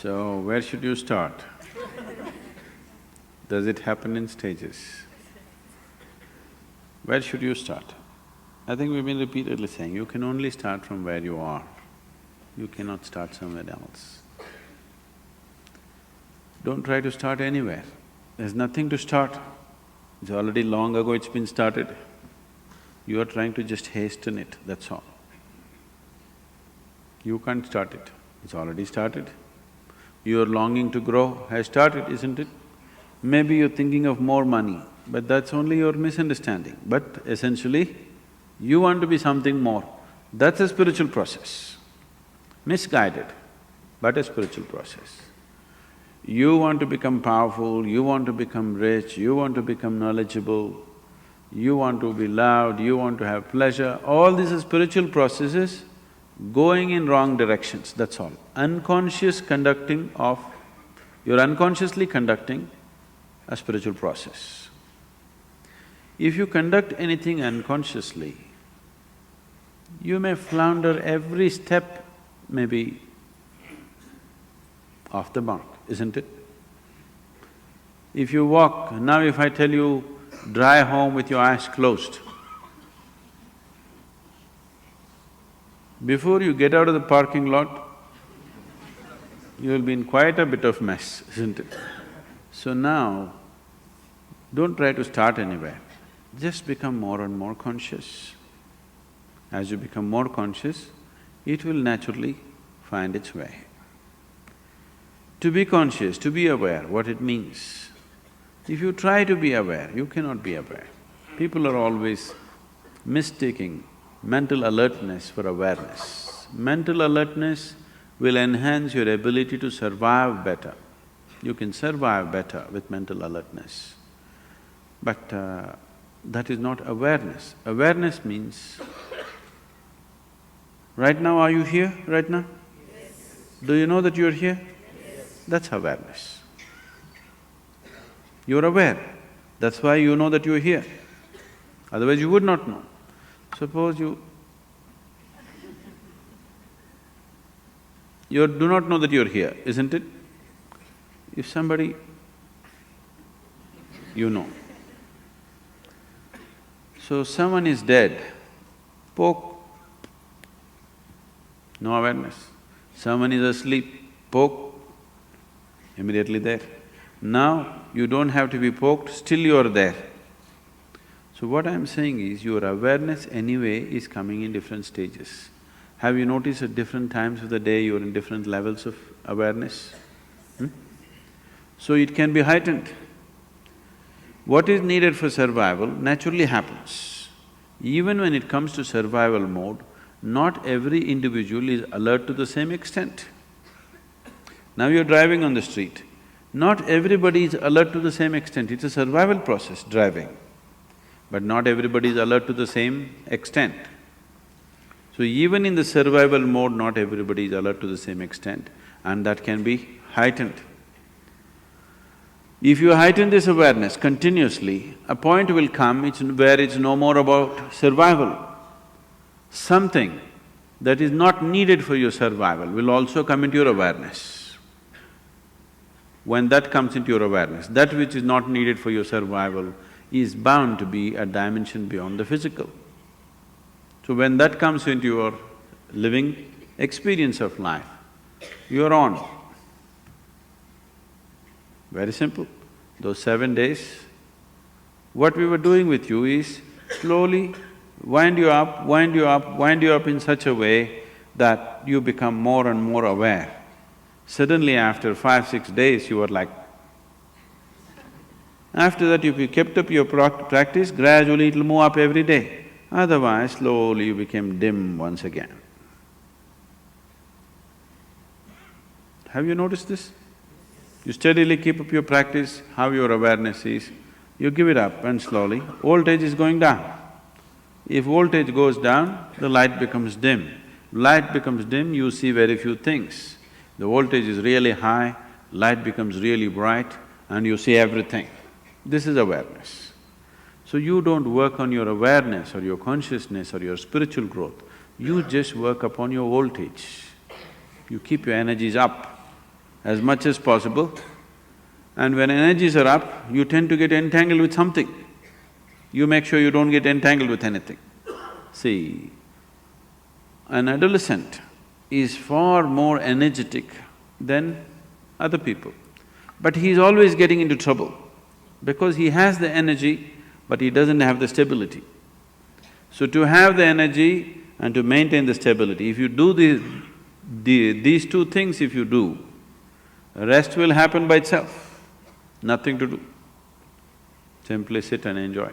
So, where should you start? Does it happen in stages? Where should you start? I think we've been repeatedly saying, you can only start from where you are. You cannot start somewhere else. Don't try to start anywhere. There's nothing to start. It's already long ago it's been started. You are trying to just hasten it, that's all. You can't start it, it's already started. Your longing to grow has started, isn't it? Maybe you're thinking of more money, but that's only your misunderstanding. But essentially, you want to be something more. That's a spiritual process. Misguided, but a spiritual process. You want to become powerful, you want to become rich, you want to become knowledgeable, you want to be loved, you want to have pleasure, all these are spiritual processes going in wrong directions, that's all. Unconscious conducting of… you're unconsciously conducting a spiritual process. If you conduct anything unconsciously, you may flounder every step, maybe off the mark, isn't it? If you walk… now if I tell you, drive home with your eyes closed, before you get out of the parking lot, you'll be in quite a bit of mess, isn't it? So now, don't try to start anywhere, just become more and more conscious. As you become more conscious, it will naturally find its way. To be conscious, to be aware, what it means. If you try to be aware, you cannot be aware. People are always mistaking mental alertness for awareness. Mental alertness will enhance your ability to survive better. You can survive better with mental alertness. But that is not awareness. Awareness means, right now are you here, right now? Yes. Do you know that you're here? Yes. That's awareness. You're aware, that's why you know that you're here. Otherwise you would not know. Suppose you do not know that you're here, isn't it? If somebody… you know. So someone is dead, poke, no awareness. Someone is asleep, poke, immediately there. Now you don't have to be poked, still you're there. So what I'm saying is, your awareness anyway is coming in different stages. Have you noticed at different times of the day you're in different levels of awareness? So it can be heightened. What is needed for survival naturally happens. Even when it comes to survival mode, not every individual is alert to the same extent. Now you're driving on the street, not everybody is alert to the same extent, it's a survival process, driving. But not everybody is alert to the same extent. So even in the survival mode, not everybody is alert to the same extent, and that can be heightened. If you heighten this awareness continuously, a point will come where it's no more about survival. Something that is not needed for your survival will also come into your awareness. When that comes into your awareness, that which is not needed for your survival is bound to be a dimension beyond the physical. So when that comes into your living experience of life, you're on. Very simple. Those 7 days, what we were doing with you is slowly wind you up, wind you up, wind you up in such a way that you become more and more aware. Suddenly after 5-6 days, you were like… After that, if you kept up your practice, gradually it'll move up every day. Otherwise, slowly you became dim once again. Have you noticed this? You steadily keep up your practice, how your awareness is, you give it up and slowly, voltage is going down. If voltage goes down, the light becomes dim. Light becomes dim, you see very few things. The voltage is really high, light becomes really bright and you see everything. This is awareness. So you don't work on your awareness or your consciousness or your spiritual growth, you just work upon your voltage. You keep your energies up as much as possible. And when energies are up, you tend to get entangled with something. You make sure you don't get entangled with anything. See, an adolescent is far more energetic than other people. But he's always getting into trouble because he has the energy, but he doesn't have the stability. So to have the energy and to maintain the stability, if you do these two things if you do, rest will happen by itself, nothing to do. Simply sit and enjoy.